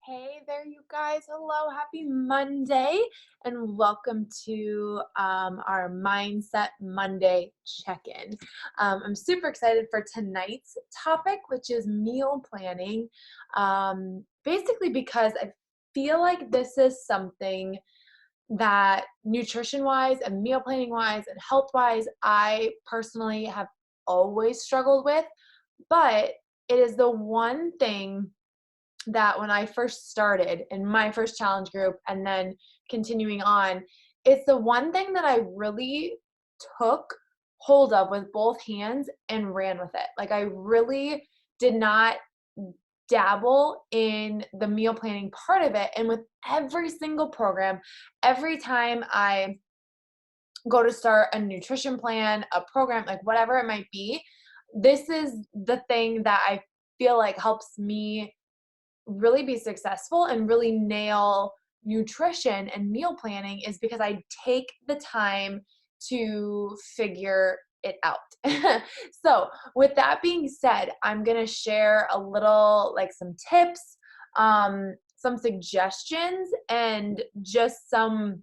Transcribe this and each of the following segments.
Hey there, you guys. Hello, happy Monday, and welcome to our Mindset Monday check in. I'm super excited for tonight's topic, which is meal planning. Basically, because I feel like this is something that nutrition wise and meal planning wise and health wise, I personally have always struggled with, but it is the one thing that when I first started in my first challenge group and then continuing on, it's the one thing that I really took hold of with both hands and ran with it. Like I really did not dabble in the meal planning part of it. And with every single program, every time I go to start a nutrition plan, a program, like whatever it might be, this is the thing that I feel like helps me really be successful and really nail nutrition and meal planning is because I take the time to figure it out. So, with that being said, I'm going to share a little like some tips, some suggestions, and just some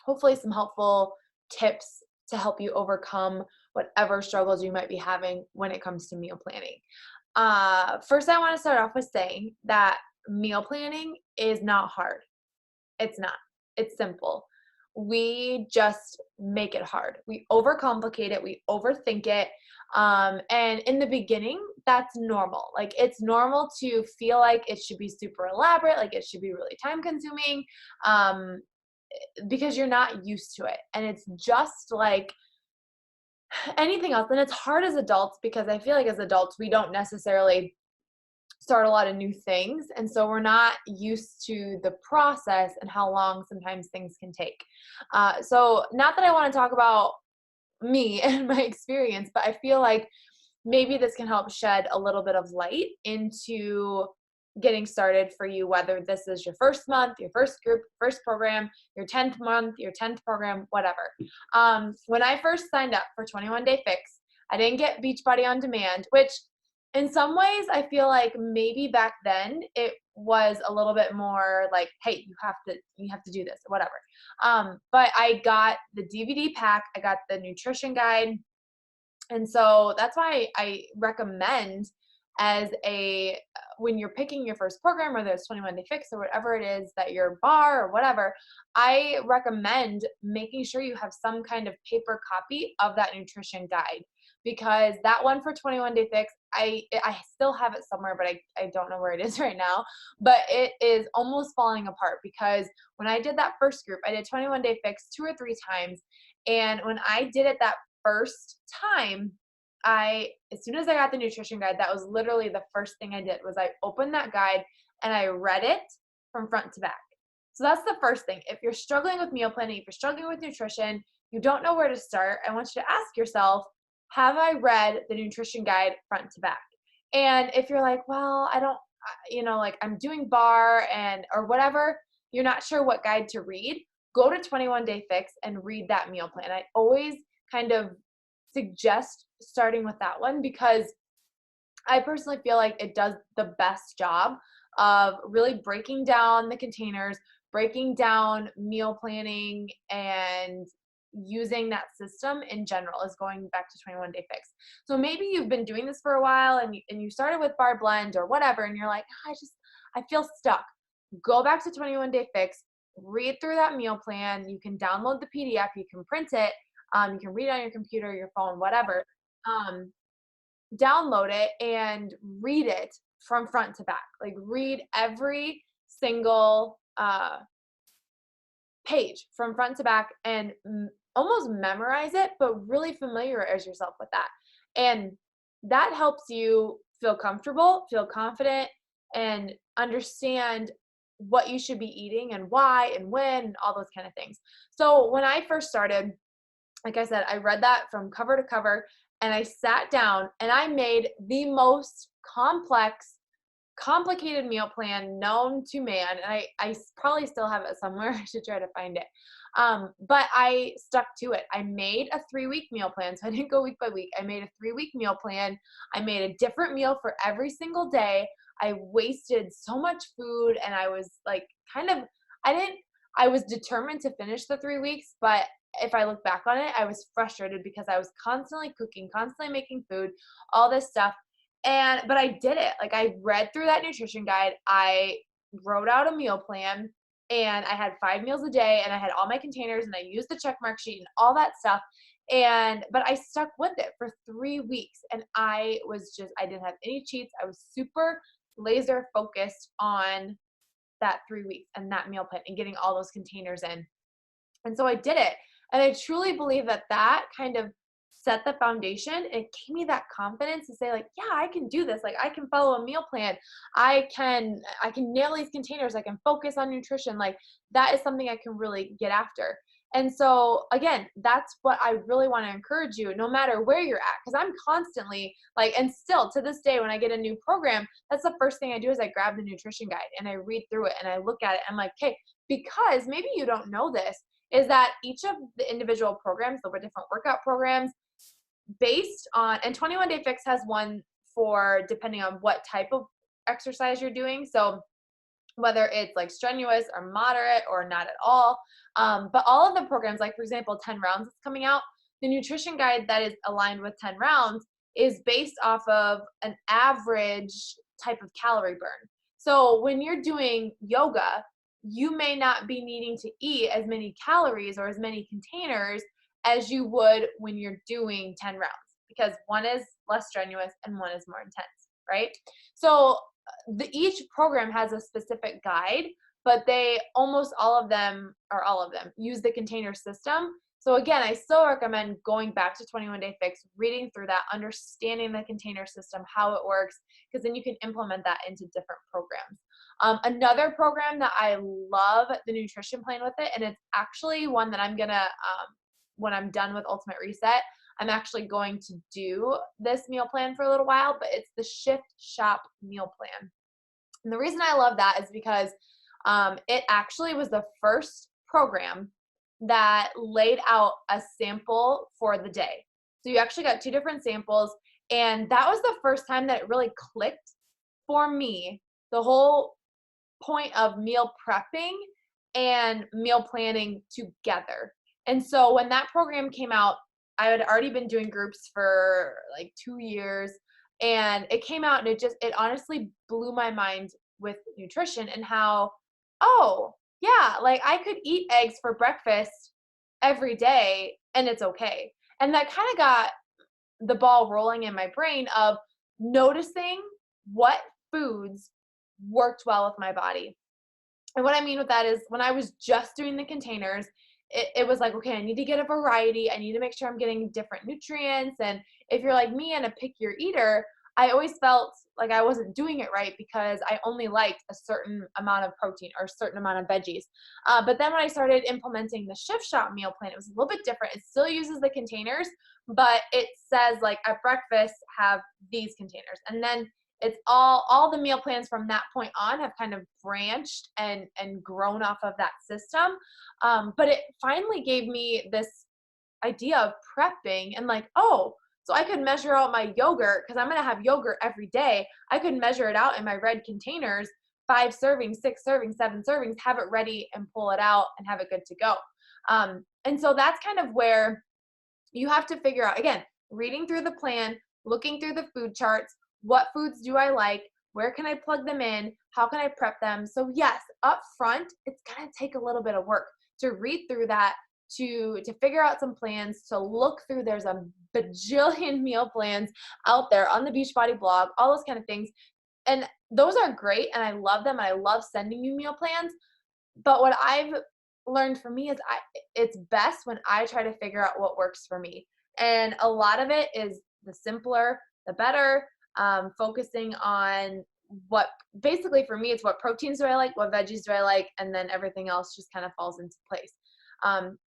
hopefully some helpful tips to help you overcome whatever struggles you might be having when it comes to meal planning. First, I want to start off with saying that meal planning is not hard. It's not. It's simple. We just make it hard. We overcomplicate it. We overthink it. And in the beginning, that's normal. Like it's normal to feel like it should be super elaborate, like it should be really time consuming, because you're not used to it. And it's just like anything else. And it's hard as adults because I feel like as adults, we don't necessarily start a lot of new things. And so we're not used to the process and how long sometimes things can take. So, not that I want to talk about me and my experience, but I feel like maybe this can help shed a little bit of light into getting started for you, whether this is your first month, your first group, first program, your 10th month, your 10th program, whatever. When I first signed up for 21 Day Fix, I didn't get Beachbody On Demand, which in some ways I feel like maybe back then it was a little bit more like, hey, you have to do this, whatever. But I got the DVD pack, I got the nutrition guide, and so that's why I recommend as a when you're picking your first program, whether it's 21 Day Fix or whatever it is that your bar or whatever, I recommend making sure you have some kind of paper copy of that nutrition guide because that one for 21 Day Fix, I still have it somewhere, but I don't know where it is right now. But it is almost falling apart because when I did that first group, I did 21 Day Fix 2 or 3 times. And when I did it that first time, as soon as I got the nutrition guide, that was literally the first thing I did was I opened that guide and I read it from front to back. So that's the first thing. If you're struggling with meal planning, if you're struggling with nutrition, you don't know where to start, I want you to ask yourself, have I read the nutrition guide front to back? And if you're like, well, I don't, like I'm doing bar and or whatever, you're not sure what guide to read, go to 21 Day Fix and read that meal plan. I always kind of suggest starting with that one because I personally feel like it does the best job of really breaking down the containers, breaking down meal planning, and using that system in general is going back to 21 Day Fix. So maybe you've been doing this for a while and you started with Bar Blend or whatever, and you're like, I feel stuck. Go back to 21 Day Fix, read through that meal plan. You can download the PDF, you can print it, you can read it on your computer, your phone, whatever. Um, Download it and read it from front to back. Like read every single page from front to back and almost memorize it, but really familiarize yourself with that. And that helps you feel comfortable, feel confident, and understand what you should be eating and why and when, and all those kind of things. So when I first started, like I said, I read that from cover to cover and I sat down and I made the most complex, complicated meal plan known to man. And I probably still have it somewhere. I should try to find it. But I stuck to it. I made a 3 week meal plan. So I didn't go week by week. I made a 3 week meal plan. I made a different meal for every single day. I wasted so much food, and I was like kind of I didn't I was determined to finish the 3 weeks, but if I look back on it, I was frustrated because I was constantly cooking, constantly making food, all this stuff. But I did it. Like, I read through that nutrition guide. I wrote out a meal plan, and I had 5 meals a day, and I had all my containers, and I used the check mark sheet and all that stuff. But I stuck with it for 3 weeks, and I didn't have any cheats. I was super laser focused on that 3 weeks and that meal plan and getting all those containers in. And so I did it. And I truly believe that that kind of set the foundation. It gave me that confidence to say, like, yeah, I can do this. Like, I can follow a meal plan. I can nail these containers. I can focus on nutrition. Like, that is something I can really get after. And so again, that's what I really want to encourage you, no matter where you're at, because I'm constantly like, and still to this day, when I get a new program, that's the first thing I do is I grab the nutrition guide and I read through it and I look at it. I'm like, okay, because maybe you don't know this, is that each of the individual programs, the different workout programs, based on, and 21 Day Fix has one for depending on what type of exercise you're doing. So whether it's like strenuous or moderate or not at all. But all of the programs, like for example, 10 rounds is coming out. The nutrition guide that is aligned with 10 rounds is based off of an average type of calorie burn. So when you're doing yoga, you may not be needing to eat as many calories or as many containers as you would when you're doing 10 rounds, because one is less strenuous and one is more intense, right? So each program has a specific guide, but they almost all of them use the container system. So again, I still recommend going back to 21 Day Fix, reading through that, understanding the container system, how it works, because then you can implement that into different programs. Another program that I love the nutrition plan with it, and it's actually one that I'm gonna when I'm done with Ultimate Reset, I'm actually going to do this meal plan for a little while, but it's the Shift Shop meal plan. And the reason I love that is because it actually was the first program that laid out a sample for the day. So you actually got 2 different samples, and that was the first time that it really clicked for me, the whole point of meal prepping and meal planning together. And so when that program came out, I had already been doing groups for like 2 years, and it came out and it honestly blew my mind with nutrition and how, oh, yeah, like I could eat eggs for breakfast every day and it's okay. And that kind of got the ball rolling in my brain of noticing what foods worked well with my body. And what I mean with that is when I was just doing the containers, it was like, okay, I need to get a variety. I need to make sure I'm getting different nutrients. And if you're like me and a pickier eater, I always felt like I wasn't doing it right because I only liked a certain amount of protein or a certain amount of veggies. But then when I started implementing the Shift Shop meal plan, it was a little bit different. It still uses the containers, but it says like at breakfast, have these containers. And then it's all the meal plans from that point on have kind of branched and grown off of that system. But it finally gave me this idea of prepping and like, oh, so I could measure out my yogurt because I'm going to have yogurt every day. I could measure it out in my red containers, 5 servings, 6 servings, 7 servings, have it ready and pull it out and have it good to go. And so that's kind of where you have to figure out, again, reading through the plan, looking through the food charts, what foods do I like? Where can I plug them in? How can I prep them? So yes, up front, it's going to take a little bit of work to read through that, to figure out some plans, to look through. There's a bajillion meal plans out there on the Beachbody blog, all those kind of things. And those are great, and I love them, and I love sending you meal plans. But what I've learned for me is it's best when I try to figure out what works for me. And a lot of it is the simpler, the better, focusing on what, basically for me, it's what proteins do I like, what veggies do I like, and then everything else just kind of falls into place.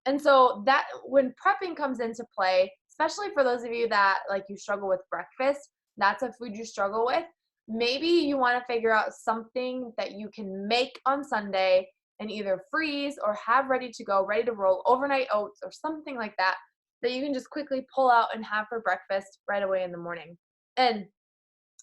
And so that when prepping comes into play, especially for those of you that like you struggle with breakfast, that's a food you struggle with. Maybe you want to figure out something that you can make on Sunday and either freeze or have ready to go, ready to roll, overnight oats or something like that, that you can just quickly pull out and have for breakfast right away in the morning. And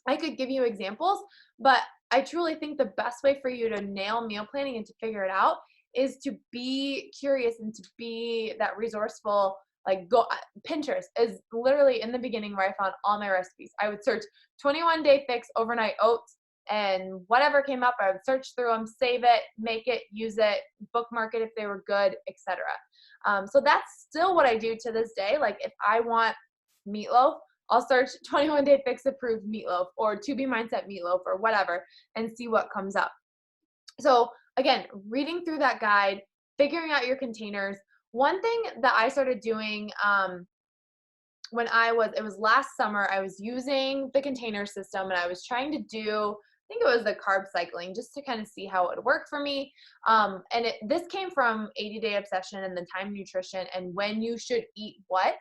I could give you examples, but I truly think the best way for you to nail meal planning and to figure it out is to be curious and to be that resourceful. Like, go Pinterest is literally in the beginning where I found all my recipes. I would search 21 day fix overnight oats, and whatever came up, I would search through them, save it, make it, use it, bookmark it if they were good, etc. So that's still what I do to this day. Like, if I want meatloaf, I'll search 21 day fix approved meatloaf or To Be Mindset meatloaf or whatever and see what comes up. So again, reading through that guide, figuring out your containers. One thing that I started doing when it was last summer, I was using the container system and I was trying to do, I think it was the carb cycling, just to kind of see how it would work for me. This came from 80-Day Obsession and the Time Nutrition and when you should eat what.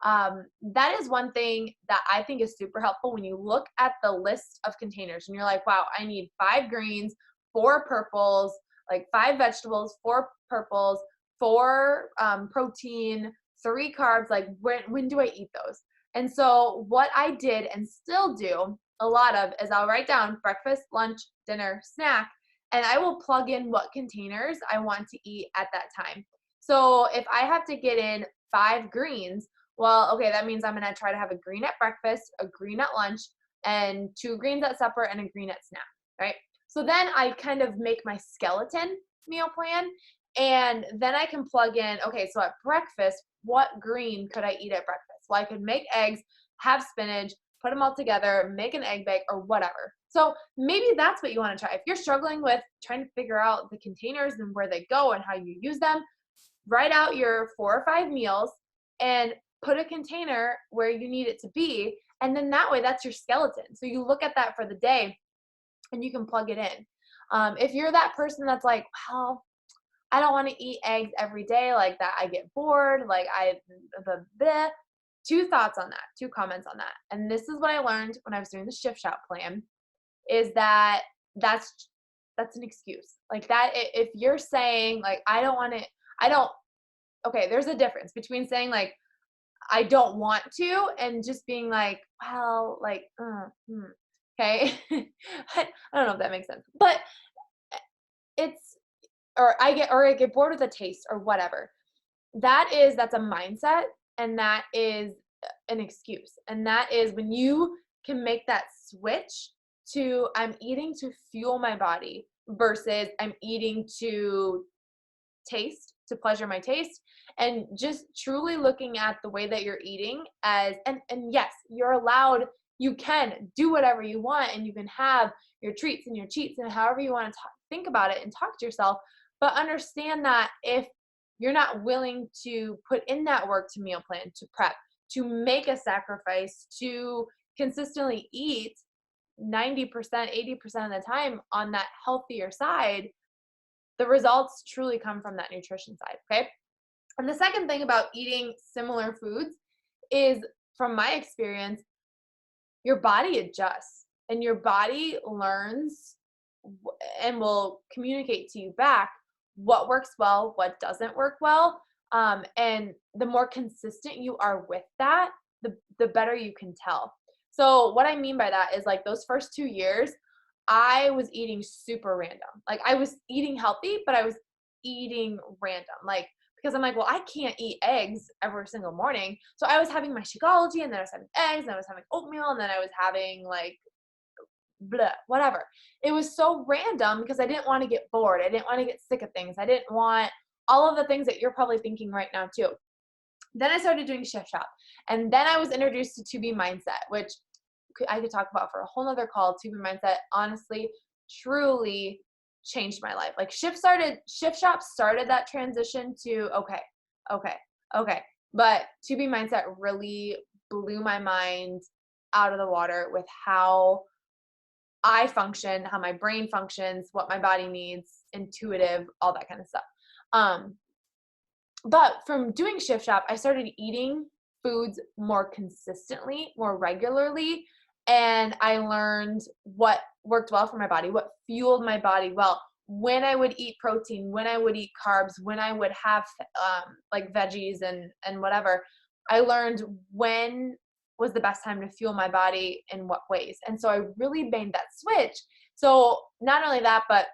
That is one thing that I think is super helpful when you look at the list of containers and you're like, wow, I need 5 greens, 4 purples, like 5 vegetables, 4 purples, 4 protein, 3 carbs. Like, when do I eat those? And so what I did and still do a lot of is I'll write down breakfast, lunch, dinner, snack, and I will plug in what containers I want to eat at that time. So if I have to get in 5 greens, well, okay, that means I'm going to try to have a green at breakfast, a green at lunch, and 2 greens at supper and a green at snack, right? So then I kind of make my skeleton meal plan, and then I can plug in, okay, so at breakfast, what green could I eat at breakfast? Well, I could make eggs, have spinach, put them all together, make an egg bake or whatever. So maybe that's what you want to try. If you're struggling with trying to figure out the containers and where they go and how you use them, write out your 4 or 5 meals and put a container where you need it to be. And then that way, that's your skeleton. So you look at that for the day and you can plug it in. If you're that person that's like, well, I don't want to eat eggs every day like that, I get bored, like the 2 thoughts on that, 2 comments on that. And this is what I learned when I was doing the Shift Shop plan is that that's an excuse. Like that, if you're saying like, okay, there's a difference between saying like, I don't want to and just being like, well, like, okay. I don't know if that makes sense, but it's, or I get bored with the taste or whatever. That's a mindset and that is an excuse. And that is when you can make that switch to I'm eating to fuel my body versus I'm eating to taste, to pleasure my taste, and just truly looking at the way that you're eating as and yes, you're allowed, you can do whatever you want and you can have your treats and your cheats and however you want to think about it and talk to yourself, but understand that if you're not willing to put in that work to meal plan, to prep, to make a sacrifice, to consistently eat 90%, 80% of the time on that healthier side, the results truly come from that nutrition side, okay? And the second thing about eating similar foods is, from my experience, your body adjusts and your body learns and will communicate to you back what works well, what doesn't work well. And the more consistent you are with that, the better you can tell. So what I mean by that is like those first 2 years, I was eating super random. Like I was eating healthy, but I was eating random. Like, because I'm like, well, I can't eat eggs every single morning. So I was having my Shakeology and then I was having eggs and I was having oatmeal and then I was having like blah, whatever. It was so random because I didn't want to get bored. I didn't want to get sick of things. I didn't want all of the things that you're probably thinking right now too. Then I started doing Shift Shop. And then I was introduced to Be Mindset, which I could talk about for a whole nother call. To Be Mindset, honestly, truly changed my life. Like Shift Shop started that transition to okay. But To Be Mindset really blew my mind out of the water with how I function, how my brain functions, what my body needs, intuitive, all that kind of stuff. But from doing Shift Shop, I started eating foods more consistently, more regularly, and I learned what worked well for my body, what fueled my body well, when I would eat protein, when I would eat carbs, when I would have like veggies and whatever. I learned when was the best time to fuel my body in what ways. And so I really made that switch So not only that, but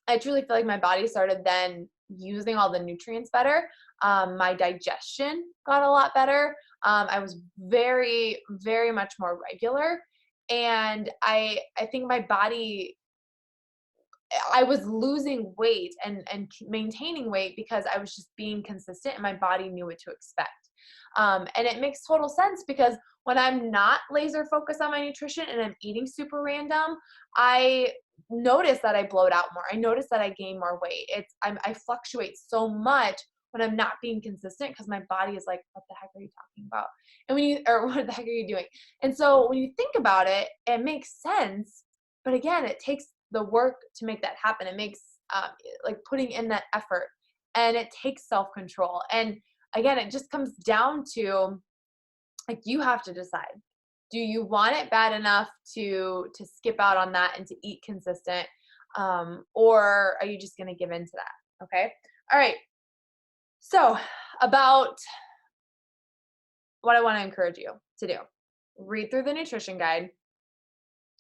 I truly feel like my body started then using all the nutrients better. My digestion got a lot better. I was very, very much more regular. And I think my body, I was losing weight and maintaining weight because I was just being consistent and my body knew what to expect. And it makes total sense because when I'm not laser focused on my nutrition and I'm eating super random, I notice that I bloat out more. I notice that I gain more weight. I fluctuate so much when I'm not being consistent because my body is like, what the heck are you talking about? And or what the heck are you doing? And so when you think about it, it makes sense. But again, it takes the work to make that happen. It makes like putting in that effort, and it takes self-control. And again, it just comes down to like you have to decide. Do you want it bad enough to skip out on that and to eat consistent, or are you just going to give in to that? Okay. All right. So about what I want to encourage you to do: read through the nutrition guide.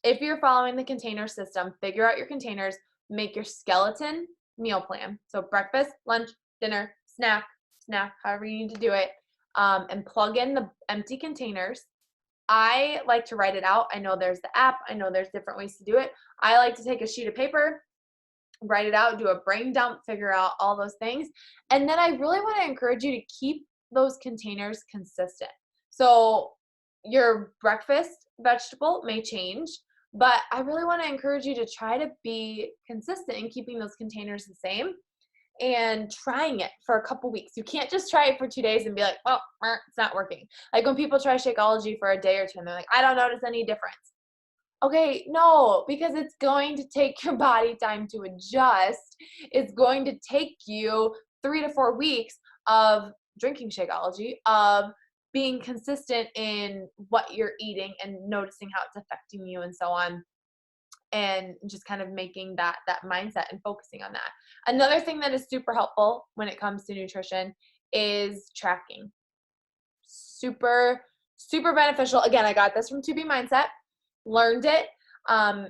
If you're following the container system, figure out your containers, make your skeleton meal plan. So breakfast, lunch, dinner, snack, however you need to do it, and plug in the empty containers. I like to write it out. I know there's the app. I know there's different ways to do it. I like to take a sheet of paper, write it out, do a brain dump, figure out all those things. And then I really want to encourage you to keep those containers consistent. So your breakfast vegetable may change, but I really want to encourage you to try to be consistent in keeping those containers the same and trying it for a couple weeks. You can't just try it for 2 days and be like, oh, it's not working. Like when people try Shakeology for a day or two and they're like, I don't notice any difference. Okay, no, because it's going to take your body time to adjust. It's going to take you 3 to 4 weeks of drinking Shakeology, of being consistent in what you're eating and noticing how it's affecting you and so on, and just kind of making that mindset and focusing on that. Another thing that is super helpful when it comes to nutrition is tracking. Super, super beneficial. Again, I got this from 2B Mindset, learned it.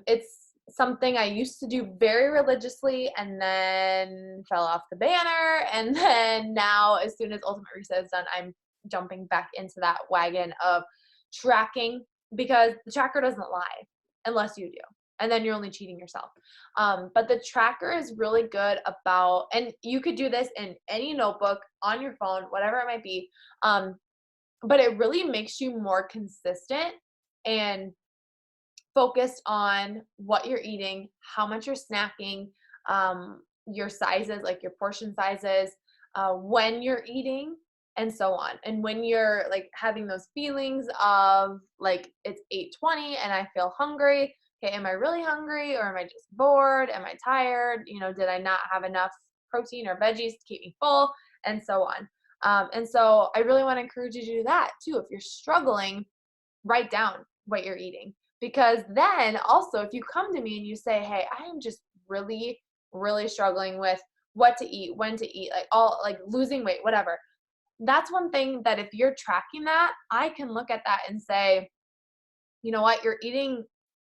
It's something I used to do very religiously and then fell off the banner. And then now, as soon as Ultimate Reset is done, I'm jumping back into that wagon of tracking, because the tracker doesn't lie unless you do. And then you're only cheating yourself. But the tracker is really good about, and you could do this in any notebook, on your phone, whatever it might be. But it really makes you more consistent and focused on what you're eating, how much you're snacking, your sizes, like your portion sizes, when you're eating, and so on. And when you're like having those feelings of like it's 8:20 and I feel hungry, okay, am I really hungry or am I just bored? Am I tired? Did I not have enough protein or veggies to keep me full? And so on. And so I really want to encourage you to do that too. If you're struggling, write down what you're eating. Because then also, if you come to me and you say, hey, I am just really, really struggling with what to eat, when to eat, like losing weight, whatever. That's one thing that if you're tracking that, I can look at that and say, you know what, you're eating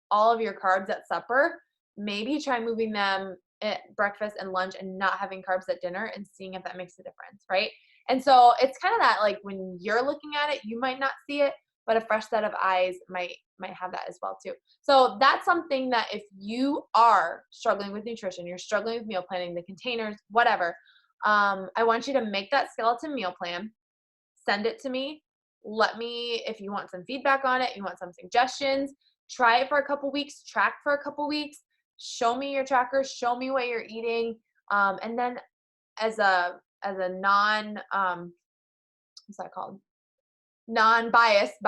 all of your carbs at supper. Maybe try moving them at breakfast and lunch and not having carbs at dinner and seeing if that makes a difference, right? And so it's kind of that, like when you're looking at it, you might not see it, but a fresh set of eyes might have that as well too. So that's something that if you are struggling with nutrition, you're struggling with meal planning, the containers, whatever, I want you to make that skeleton meal plan, send it to me. Let me, if you want some feedback on it, you want some suggestions, try it for a couple weeks, track for a couple weeks, show me your tracker, show me what you're eating. And then as a non, what's that called? Unbiased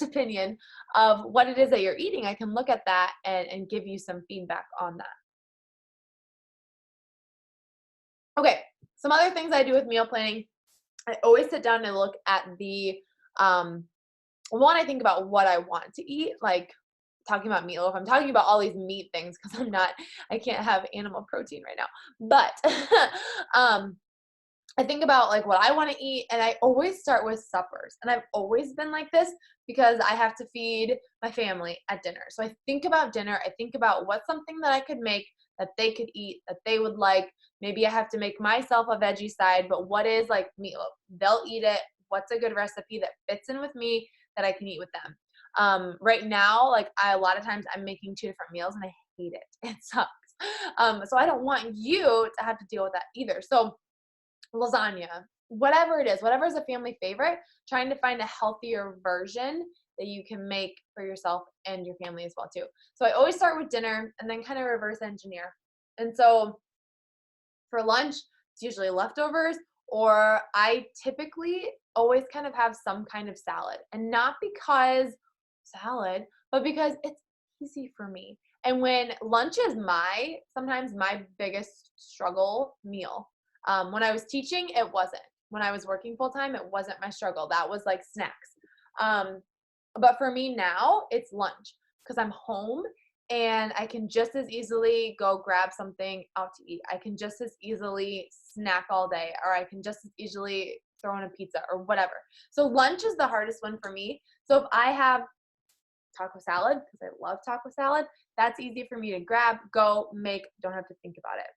opinion of what it is that you're eating, I can look at that and give you some feedback on that. Okay, some other things I do with meal planning. I always sit down and look at the, one, I think about what I want to eat, like talking about meatloaf. I'm talking about all these meat things because I can't have animal protein right now. But I think about like what I want to eat, and I always start with suppers. And I've always been like this because I have to feed my family at dinner. So I think about dinner. I think about what's something that I could make that they could eat, that they would like. Maybe I have to make myself a veggie side, but what is like meal? They'll eat it. What's a good recipe that fits in with me that I can eat with them? Right now, like a lot of times I'm making two different meals and I hate it. It sucks. So I don't want you to have to deal with that either. So lasagna, whatever it is, whatever is a family favorite, trying to find a healthier version that you can make for yourself and your family as well too. So I always start with dinner and then kind of reverse engineer. And so for lunch, it's usually leftovers, or I typically always kind of have some kind of salad. And not because salad, but because it's easy for me. And when lunch is sometimes my biggest struggle meal. When I was teaching, it wasn't. When I was working full time, it wasn't my struggle. That was like snacks. Um, but for me now, it's lunch because I'm home and I can just as easily go grab something out to eat. I can just as easily snack all day, or I can just as easily throw in a pizza or whatever. So lunch is the hardest one for me. So if I have taco salad, because I love taco salad, that's easy for me to grab, go, make, don't have to think about it.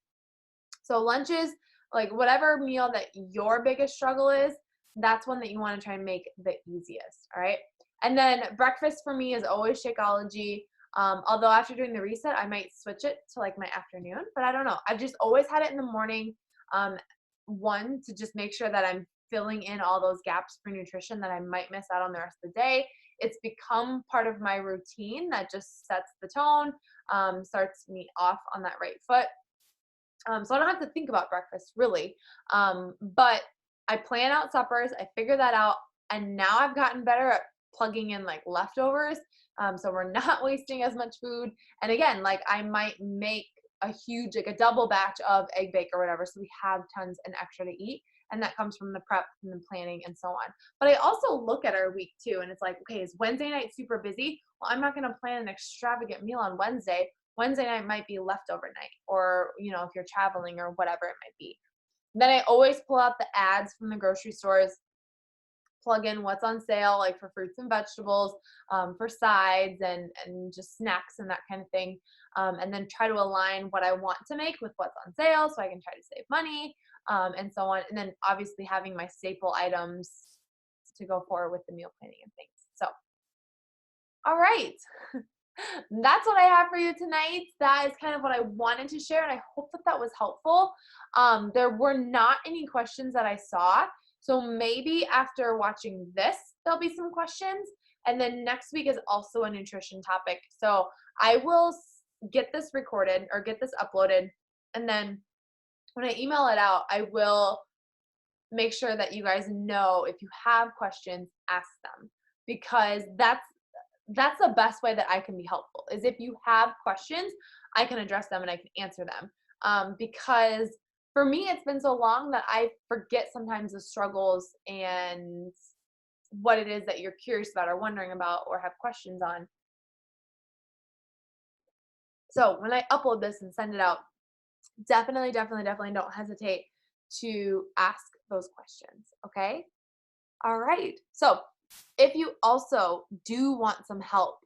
So lunch is like whatever meal that your biggest struggle is, that's one that you want to try and make the easiest. All right. And then breakfast for me is always Shakeology. Although after doing the reset, I might switch it to like my afternoon, but I don't know. I've just always had it in the morning. Um, One, to just make sure that I'm filling in all those gaps for nutrition that I might miss out on the rest of the day. It's become part of my routine that just sets the tone, starts me off on that right foot. So I don't have to think about breakfast really. But I plan out suppers, I figure that out, and now I've gotten better at plugging in like leftovers. So we're not wasting as much food. And again, like I might make a huge, like a double batch of egg bake or whatever. So we have tons and extra to eat. And that comes from the prep and the planning and so on. But I also look at our week too. And it's like, okay, is Wednesday night super busy? Well, I'm not going to plan an extravagant meal on Wednesday. Wednesday night might be leftover night, or, if you're traveling or whatever it might be. Then I always pull out the ads from the grocery stores, plug in what's on sale, like for fruits and vegetables, for sides and just snacks and that kind of thing. And then try to align what I want to make with what's on sale so I can try to save money, and so on. And then obviously having my staple items to go forward with the meal planning and things. So, all right. That's what I have for you tonight. That is kind of what I wanted to share, and I hope that that was helpful. There were not any questions that I saw, so maybe after watching this, there'll be some questions. And then next week is also a nutrition topic. So I will get this recorded or get this uploaded, and then when I email it out, I will make sure that you guys know if you have questions, ask them, because that's the best way that I can be helpful is if you have questions, I can address them and I can answer them. Because for me, it's been so long that I forget sometimes the struggles and what it is that you're curious about or wondering about or have questions on. So when I upload this and send it out, definitely, definitely, definitely don't hesitate to ask those questions. Okay. All right. So if you also do want some help,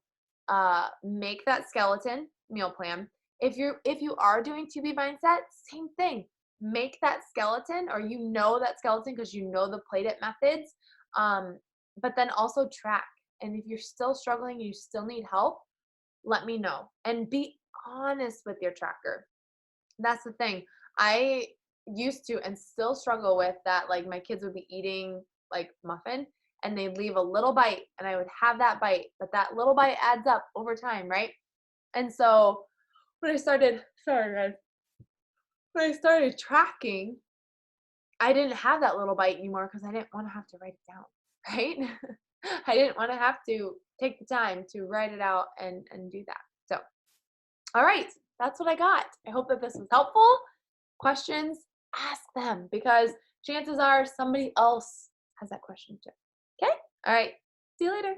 make that skeleton meal plan. If you are doing 2B mindset, same thing. Make that skeleton, or that skeleton because you know the plate it methods. But then also track. And if you're still struggling and you still need help, let me know. And be honest with your tracker. That's the thing. I used to and still struggle with that. Like my kids would be eating like muffin and they'd leave a little bite and I would have that bite, but that little bite adds up over time, right? And so when I started, sorry guys, when I started tracking, I didn't have that little bite anymore because I didn't want to have to write it down, right? I didn't want to have to take the time to write it out and do that. So, all right, that's what I got. I hope that this was helpful. Questions, ask them because chances are somebody else has that question too. Okay? All right. See you later.